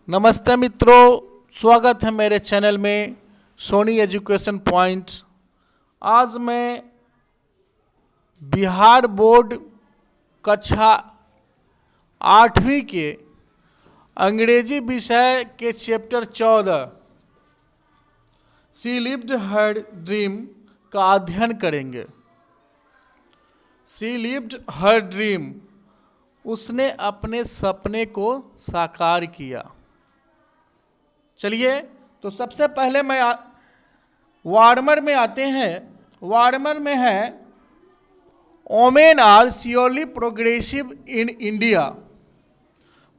नमस्ते मित्रों, स्वागत है मेरे चैनल में सोनी एजुकेशन पॉइंट्स। आज मैं बिहार बोर्ड कक्षा 8वीं के अंग्रेजी विषय के chapter 14 she lived her dream का अध्ययन करेंगे। शी लिव्ड हर ड्रीम, उसने अपने सपने को साकार किया। चलिए, तो सबसे पहले मैं वार्मर में आते हैं। वार्मर में है women are surely progressive in India.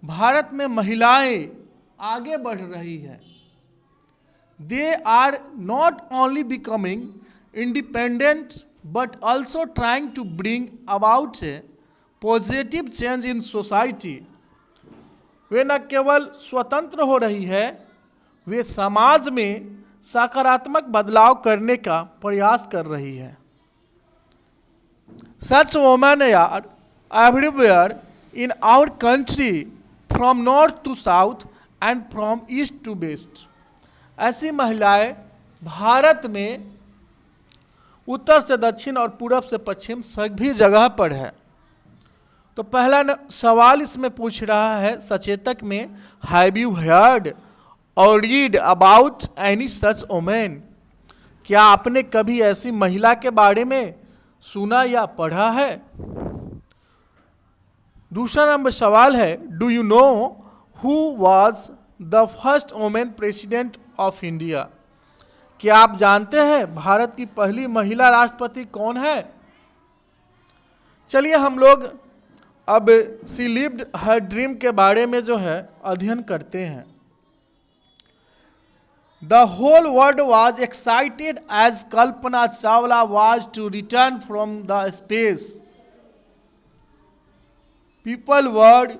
Bharat में महिलाएं आगे बढ़ रही हैं। They are not only becoming independent but also trying to bring about a positive change in society. वे न केवल स्वतंत्र हो रही है, वे समाज में सकारात्मक बदलाव करने का प्रयास कर रही है। Such women are everywhere in our country, from north to south and from east to west. ऐसी महिलाएं भारत में उत्तर से दक्षिण और पूरब से पश्चिम सभी जगह पर है। तो पहला सवाल इसमें पूछ रहा है सचेतक में, हैव यू हर्ड और read about any such women? क्या आपने कभी ऐसी महिला के बारे में सुना या पढ़ा है? दूसरा नंबर सवाल है, do you know who was the first women president of India? क्या आप जानते हैं भारत की पहली महिला राष्ट्रपति कौन है? चलिए हम लोग अब शी लिव्ड हर ड्रीम के बारे में जो है अध्ययन करते हैं। The whole world was excited as Kalpana Chawla was to return from the space. People were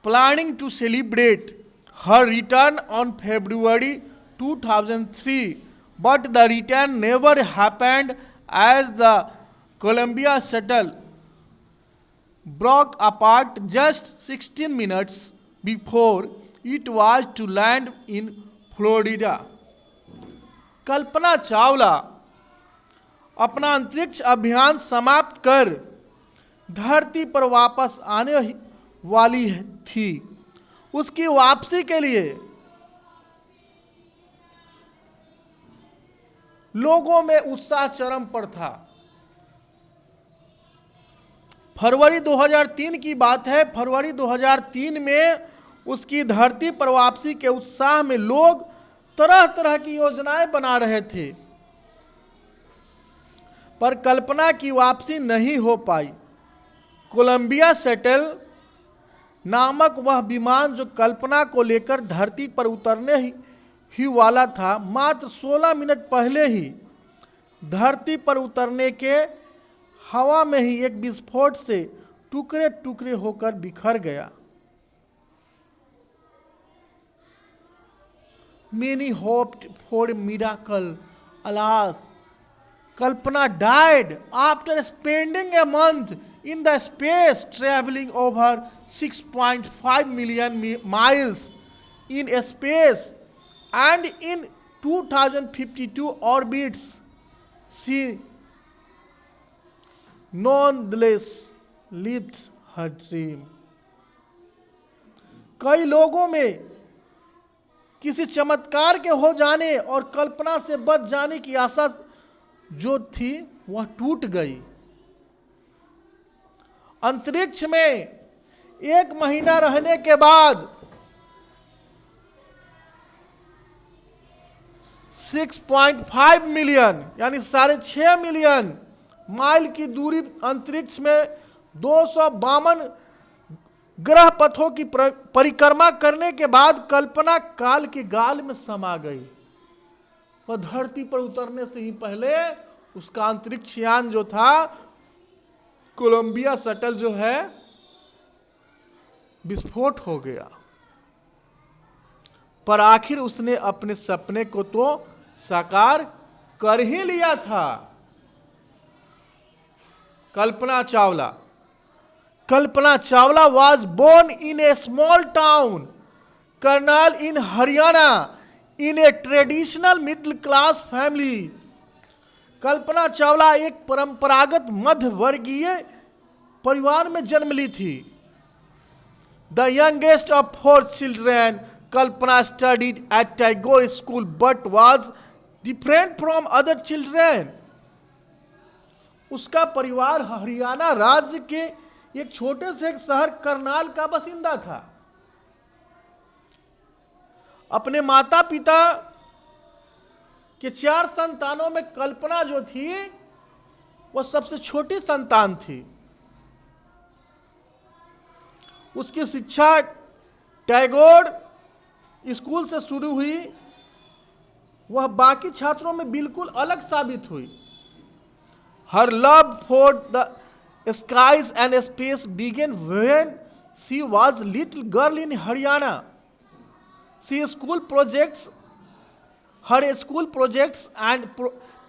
planning to celebrate her return on February 2003, but the return never happened as the Columbia shuttle broke apart just 16 minutes before it was to land in Florida. Kalpana Chawla अपना अंतरिक्ष अभियान समाप्त कर धरती पर वापस आने वाली थी। उसकी वापसी के लिए लोगों में उत्साह चरम पर था। फरवरी 2003 की बात है। फरवरी 2003 में उसकी धरती पर वापसी के उत्साह में लोग तरह तरह की योजनाएं बना रहे थे, पर कल्पना की वापसी नहीं हो पाई। कोलंबिया शटल नामक वह विमान जो कल्पना को लेकर धरती पर उतरने ही वाला था, मात्र 16 मिनट पहले ही धरती पर उतरने के हवा में ही एक विस्फोट से टुकड़े टुकड़े होकर बिखर गया। Many hoped for a miracle. Alas, Kalpana died after spending a month in the space, traveling over 6.5 million miles in space, and in 2052 orbits. She nonetheless lived her dream. कई लोगों में किसी चमत्कार के हो जाने और कल्पना से बच जाने की आशा जो थी वह टूट गई। अंतरिक्ष में 1 महीना रहने के बाद 6.5 मिलियन यानी 6.5 मिलियन माइल की दूरी अंतरिक्ष में 252 ग्रह पथों की परिक्रमा करने के बाद कल्पना काल के गाल में समा गई। वह धरती पर उतरने से ही पहले उसका अंतरिक्ष यान जो था कोलंबिया शटल जो है विस्फोट हो गया। पर आखिर उसने अपने सपने को तो साकार कर ही लिया था। Kalpana Chawla was born in a small town Karnal in Haryana in a traditional middle class family. Kalpana Chawla एक परंपरागत मध्य वर्गीय परिवार में जन्म ली थी। The youngest of 4 children, Kalpana studied at Tagore school but was different from other children. उसका परिवार हरियाणा राज्य के एक छोटे से शहर करनाल का बासिंदा था। अपने माता पिता के 4 संतानों में कल्पना जो थी वह सबसे छोटी संतान थी। उसकी शिक्षा टैगोर स्कूल से शुरू हुई। वह बाकी छात्रों में बिल्कुल अलग साबित हुई। Her love for the skies and space began when she was little girl in Haryana. Her school projects and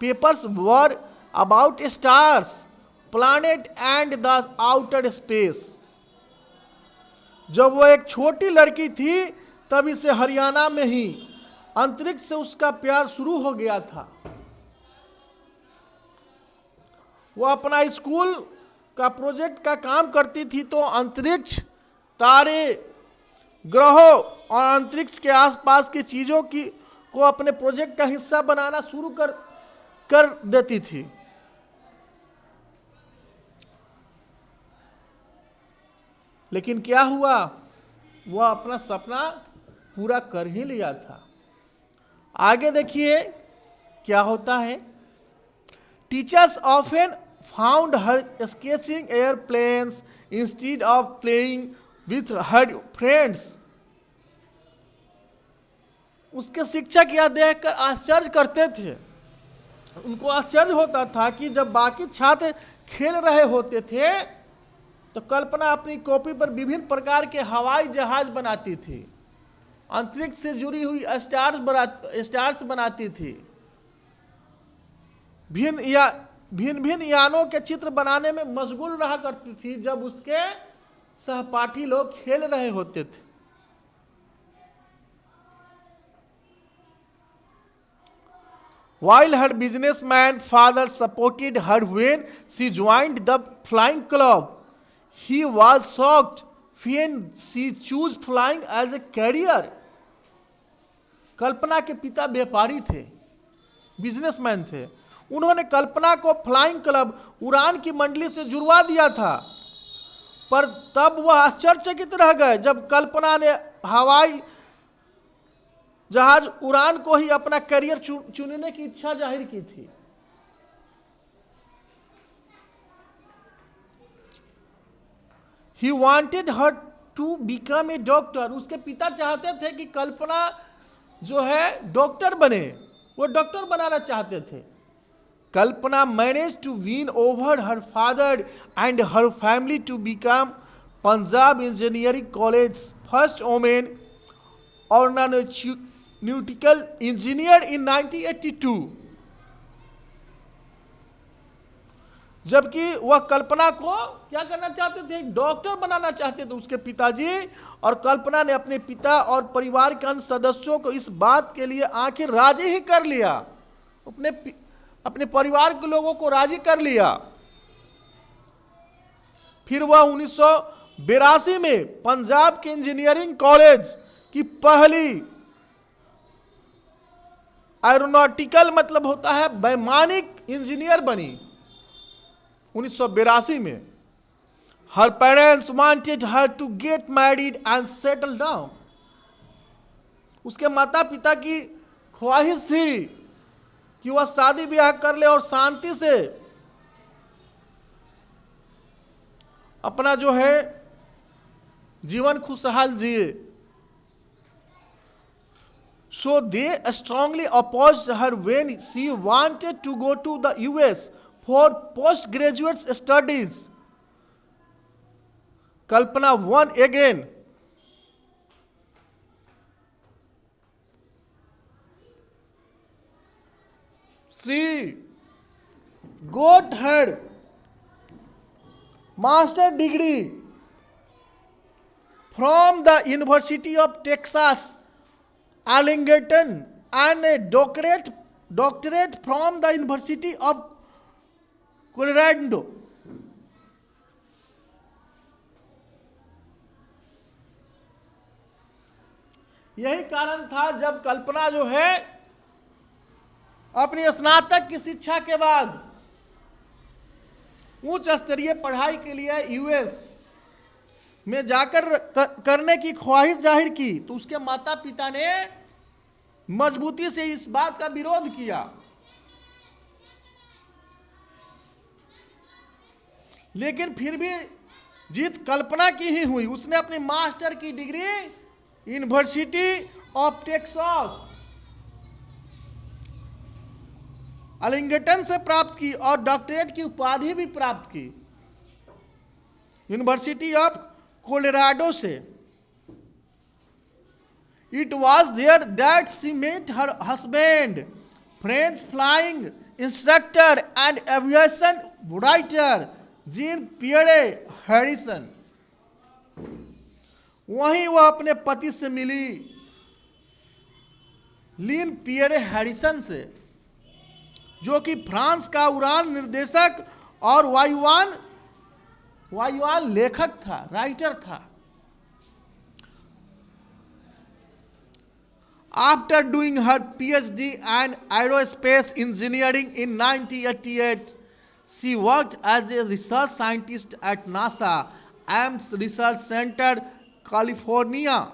papers were about stars, planet and the outer space. जब वो एक छोटी लड़की थी तभी से हरियाणा में ही अंतरिक्ष से उसका प्यार शुरू हो गया था। वो अपना स्कूल का प्रोजेक्ट का काम करती थी तो अंतरिक्ष, तारे, ग्रहों और अंतरिक्ष के आसपास की चीज़ों को अपने प्रोजेक्ट का हिस्सा बनाना शुरू कर देती थी। लेकिन क्या हुआ, वह अपना सपना पूरा कर ही लिया था। आगे देखिए क्या होता है। Teachers often found her sketching airplanes instead of playing with her friends. उसके शिक्षक यह देखकर आश्चर्य करते थे। उनको आश्चर्य होता था कि जब बाकी छात्र खेल रहे होते थे तो कल्पना अपनी कॉपी पर विभिन्न प्रकार के हवाई जहाज बनाती थी, अंतरिक्ष से जुड़ी हुई स्टार्स बनाती थी, भिन्न यानों के चित्र बनाने में मशगूल रहा करती थी जब उसके सहपाठी लोग खेल रहे होते थे। While her businessman father supported her when she joined the flying club, he was shocked when she chose flying as a career. कल्पना के पिता व्यापारी थे, बिजनेसमैन थे। उन्होंने कल्पना को फ्लाइंग क्लब, उड़ान की मंडली से जुड़वा दिया था, पर तब वह आश्चर्यचकित रह गए जब कल्पना ने हवाई जहाज उड़ान को ही अपना करियर चुनने की इच्छा जाहिर की थी। He wanted her to become a doctor. उसके पिता चाहते थे कि कल्पना जो है डॉक्टर बने, वो डॉक्टर बनाना चाहते थे। कल्पना managed to win over her father and her family to become Punjab Engineering College first woman aeronautical engineer in 1982। जबकि वह कल्पना को क्या करना चाहते थे, डॉक्टर बनाना चाहते थे उसके पिताजी, और कल्पना ने अपने पिता और परिवार के अन्य सदस्यों को इस बात के लिए आखिर राजी ही कर लिया, अपने परिवार के लोगों को राजी कर लिया। फिर वह 1982 में पंजाब के इंजीनियरिंग कॉलेज की पहली एरोनॉटिकल मतलब होता है वैमानिक इंजीनियर बनी 1982 में। Her parents wanted her to get married and settle down. उसके माता पिता की ख्वाहिश थी कि वह शादी ब्याह कर ले और शांति से अपना जो है जीवन खुशहाल जिए। So they strongly opposed her when she wanted to go to the US for postgraduate studies. Kalpana won again. She got her master degree from the University of Texas Arlington and a doctorate from the University of Colorado. यही कारण था जब कल्पना जो है अपनी स्नातक की शिक्षा के बाद उच्च स्तरीय पढ़ाई के लिए यूएस में जाकर करने की ख्वाहिश जाहिर की, तो उसके माता पिता ने मजबूती से इस बात का विरोध किया। लेकिन फिर भी जीत कल्पना की ही हुई। उसने अपनी मास्टर की degree university of Texas Arlington से प्राप्त की और डॉक्टरेट की उपाधि भी प्राप्त की यूनिवर्सिटी ऑफ कोलोराडो से। It was there that she met her husband, French flying instructor and aviation writer Jean-Pierre Harrison। वहीं वह अपने पति से मिली, लीन पियरे हैरिसन से, जो कि फ्रांस का उड़ान निर्देशक और वायुयान लेखक था, राइटर था। After doing her PhD and aerospace engineering in 1988, she worked as a research scientist at NASA Ames Research Center, California.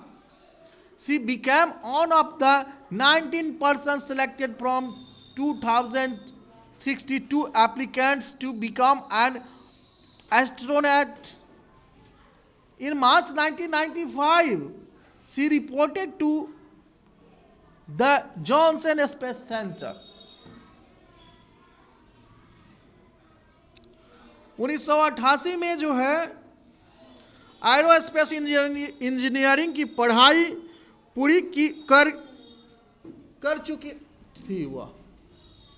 She became one of the 19 persons selected from 2,062 applicants to become an astronaut. In March 1995, she reported to the Johnson Space Center। 1988 में जो है aerospace engineering की पढ़ाई पूरी कर चुकी थी। वह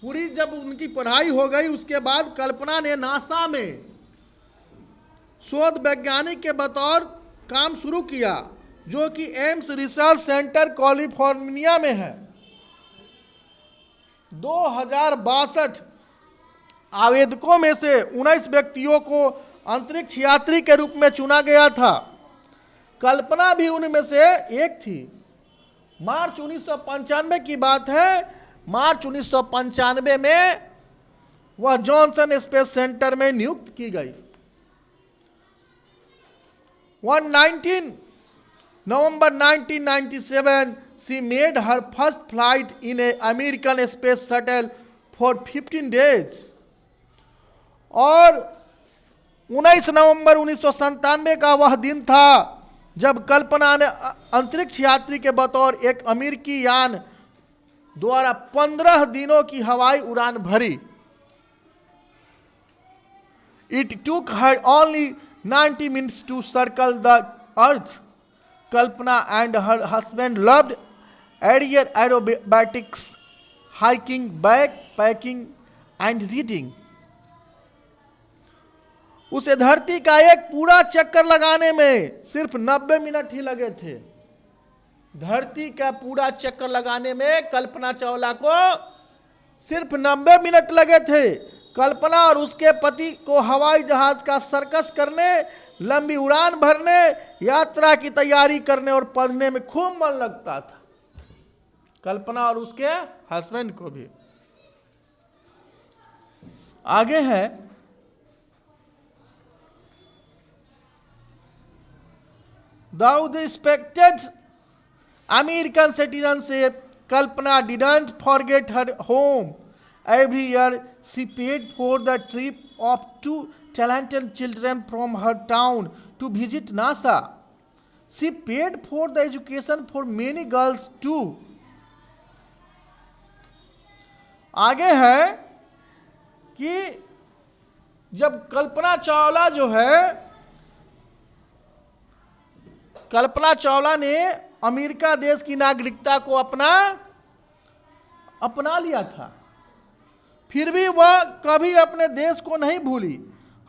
पूरी जब उनकी पढ़ाई हो गई, उसके बाद कल्पना ने नासा में शोध वैज्ञानिक के बतौर काम शुरू किया, जो कि एम्स रिसर्च सेंटर कैलिफोर्निया में है। 2062 आवेदकों में से 19 व्यक्तियों को अंतरिक्ष यात्री के रूप में चुना गया था। कल्पना भी उनमें से एक थी। मार्च 1995 की बात है। मार्च 1995 में वह जॉनसन स्पेस सेंटर में नियुक्त की गई। 19 November 1997, she made her first flight in an American space shuttle for 15 days। और 19 नवंबर 1997 का वह दिन था जब कल्पना ने अंतरिक्ष यात्री के बतौर एक अमेरिकी यान द्वारा 15 दिनों की हवाई उड़ान भरी। It took her only 90 minutes to circle the earth। Kalpana and her husband loved aerial aerobatics, hiking, backpacking and reading। उसे धरती का एक पूरा चक्कर लगाने में सिर्फ 90 मिनट ही लगे थे। धरती का पूरा चक्कर लगाने में कल्पना चावला को सिर्फ 90 मिनट लगे थे। कल्पना और उसके पति को हवाई जहाज का सर्कस करने, लंबी उड़ान भरने, यात्रा की तैयारी करने और पढ़ने में खूब मन लगता था। कल्पना और उसके हस्बैंड को भी। आगे है though the expected American citizenship, Kalpana didn't forget her home। Every year she paid for the trip of 2 talented children from her town to visit NASA। She paid for the education for many girls too। आगे है कि जब कल्पना चावला ने America देश की नागरिकता को अपना लिया था, फिर भी वह कभी अपने देश को नहीं भूली।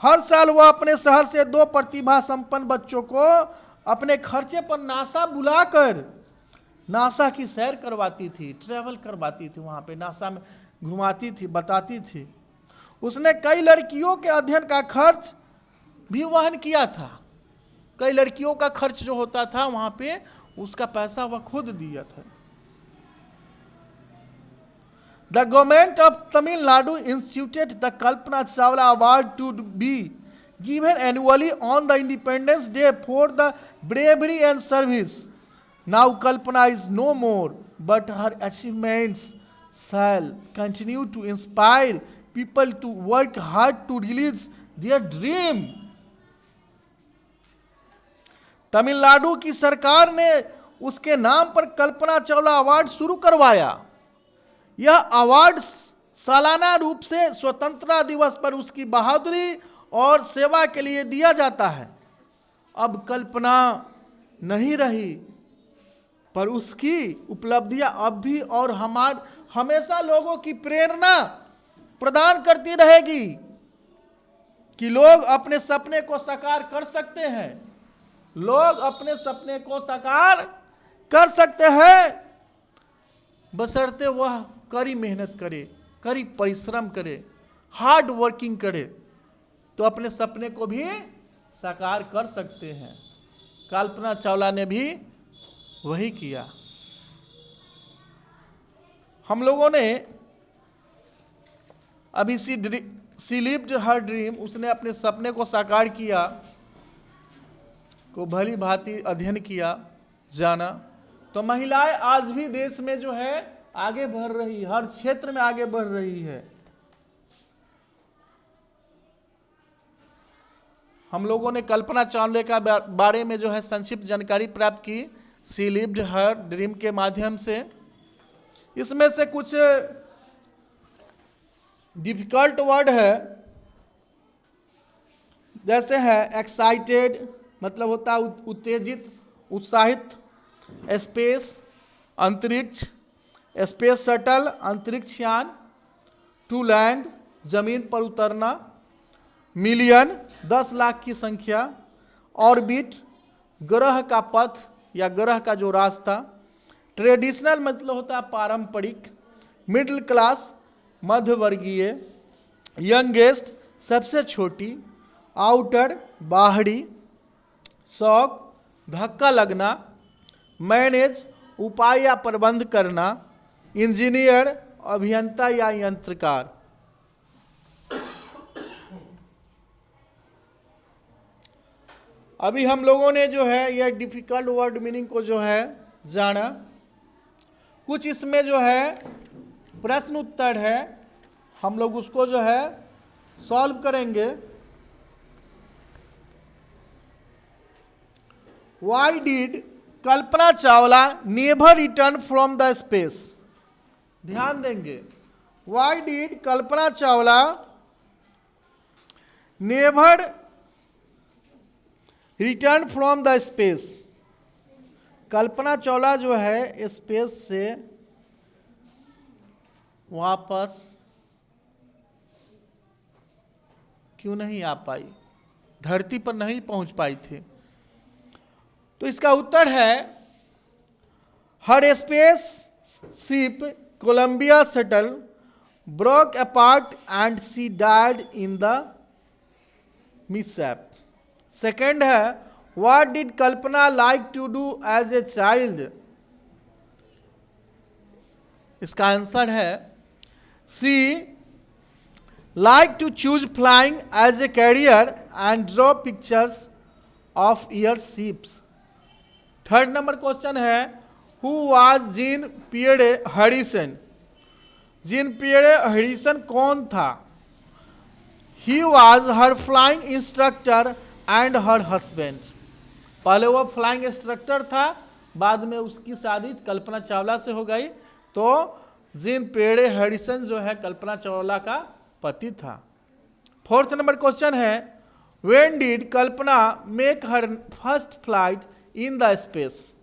हर साल वह अपने शहर से 2 प्रतिभा संपन्न बच्चों को अपने खर्चे पर नासा बुलाकर नासा की सैर करवाती थी, ट्रैवल करवाती थी, वहाँ पे नासा में घुमाती थी, बताती थी। उसने कई लड़कियों के अध्ययन का खर्च भी वहन किया था। कई लड़कियों का खर्च जो होता था वहाँ पे उसका पैसा वह खुद दिया था। The government of Tamil Nadu instituted the Kalpana Chawla Award to be given annually on the Independence Day for the bravery and service. Now Kalpana is no more, but her achievements shall continue to inspire people to work hard to realize their dream. Tamil Nadu की सरकार ने उसके नाम पर Kalpana Chawla award शुरू करवाया। यह award सालाना रूप से स्वतंत्रता दिवस पर उसकी बहादुरी और सेवा के लिए दिया जाता है। अब कल्पना नहीं रही, पर उसकी उपलब्धियां अब भी और हमेशा लोगों की प्रेरणा प्रदान करती रहेगी कि लोग अपने सपने को साकार कर सकते हैं। लोग अपने सपने को साकार कर सकते हैं, बशर्ते वह कड़ी मेहनत करे, कड़ी परिश्रम करे, हार्ड वर्किंग करे, तो अपने सपने को भी साकार कर सकते हैं। कल्पना चावला ने भी वही किया। हम लोगों ने अभी सी लिव्ड हर ड्रीम, उसने अपने सपने को साकार किया, को भली भांति अध्ययन किया, जाना। तो महिलाएं आज भी देश में जो है आगे बढ़ रही, हर क्षेत्र में आगे बढ़ रही है। हम लोगों ने कल्पना चावला का बारे में जो है संक्षिप्त जानकारी प्राप्त की सी लिव्ड हर ड्रीम के माध्यम से। इसमें से कुछ डिफिकल्ट वर्ड है, जैसे है एक्साइटेड, मतलब होता है उत्तेजित, उत्साहित। स्पेस, अंतरिक्ष, स्पेस शटल, अंतरिक्ष यान। टू लैंड, जमीन पर उतरना। मिलियन, 10 लाख की संख्या। ऑर्बिट, ग्रह का पथ या ग्रह का जो रास्ता। ट्रेडिशनल मतलब होता है पारंपरिक। मिडिल क्लास, मध्य वर्गीय। यंगेस्ट, सबसे छोटी। आउटर, बाहरी। शॉक, धक्का लगना। मैनेज, उपाय या प्रबंध करना। इंजीनियर, अभियंता या यंत्रकार। अभी हम लोगों ने जो है यह डिफिकल्ट वर्ड मीनिंग को जो है जाना। कुछ इसमें जो है प्रश्न उत्तर है, हम लोग उसको जो है सॉल्व करेंगे। Why did Kalpana Chawla never return from the space? ध्यान देंगे। Why did Kalpana Chawla never return from the space? Kalpana Chawla जो है स्पेस से वापस क्यों नहीं आ पाई, धरती पर नहीं पहुंच पाई थी? तो इसका उत्तर है her space ship Columbia shuttle broke apart and she died in the mishap. Second है what did Kalpana like to do as a child? इसका आंसर है she like to choose flying as a career and draw pictures of air ships. Third number question है who was Jean Pierre Harrison? Jean Pierre Harrison कौन था? He was her flying instructor and her husband. पहले वो flying instructor था, बाद में उसकी शादी कल्पना चावला से हो गई, तो जीन पियरे हैरिसन जो है कल्पना चावला का पति था। फोर्थ नंबर क्वेश्चन है when did Kalpana make her first flight in the space?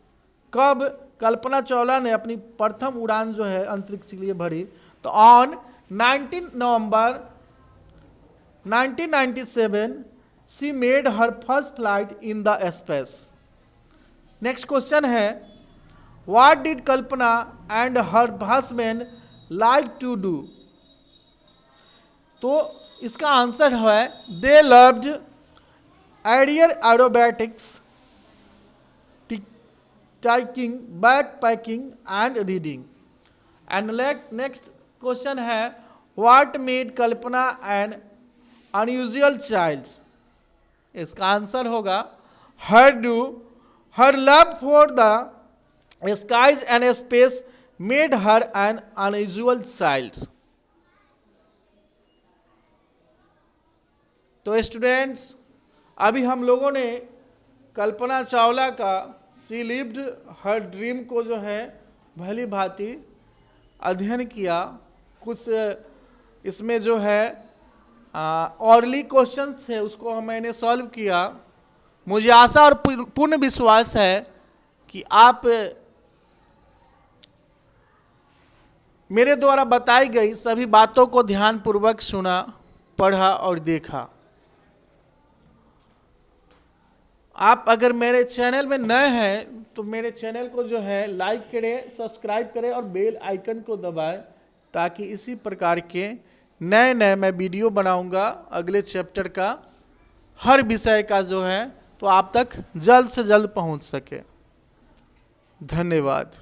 कब कल्पना चावला ने अपनी प्रथम उड़ान जो है अंतरिक्ष के लिए भरी? तो on 19 November 1997 she made her first flight in the space. Next question है, what did Kalpana and her husband like to do. तो इसका आंसर है they loved aerial aerobatics, hiking, back packing and reading. And next question है, what made Kalpana an unusual child. इसका answer होगा her love for the skies and space made her an unusual child. तो students, अभी हम लोगों ने कल्पना चावला का she lived her dream को जो है भली भांति अध्ययन किया। कुछ इसमें जो है ऑरली क्वेश्चंस थे, उसको मैंने सॉल्व किया। मुझे आशा और पूर्ण विश्वास है कि आप मेरे द्वारा बताई गई सभी बातों को ध्यानपूर्वक सुना, पढ़ा और देखा। आप अगर मेरे चैनल में नए हैं तो मेरे चैनल को जो है लाइक करें, सब्सक्राइब करें और बेल आइकन को दबाएं, ताकि इसी प्रकार के नए मैं वीडियो बनाऊंगा अगले चैप्टर का, हर विषय का जो है, तो आप तक जल्द से जल्द पहुंच सके। धन्यवाद।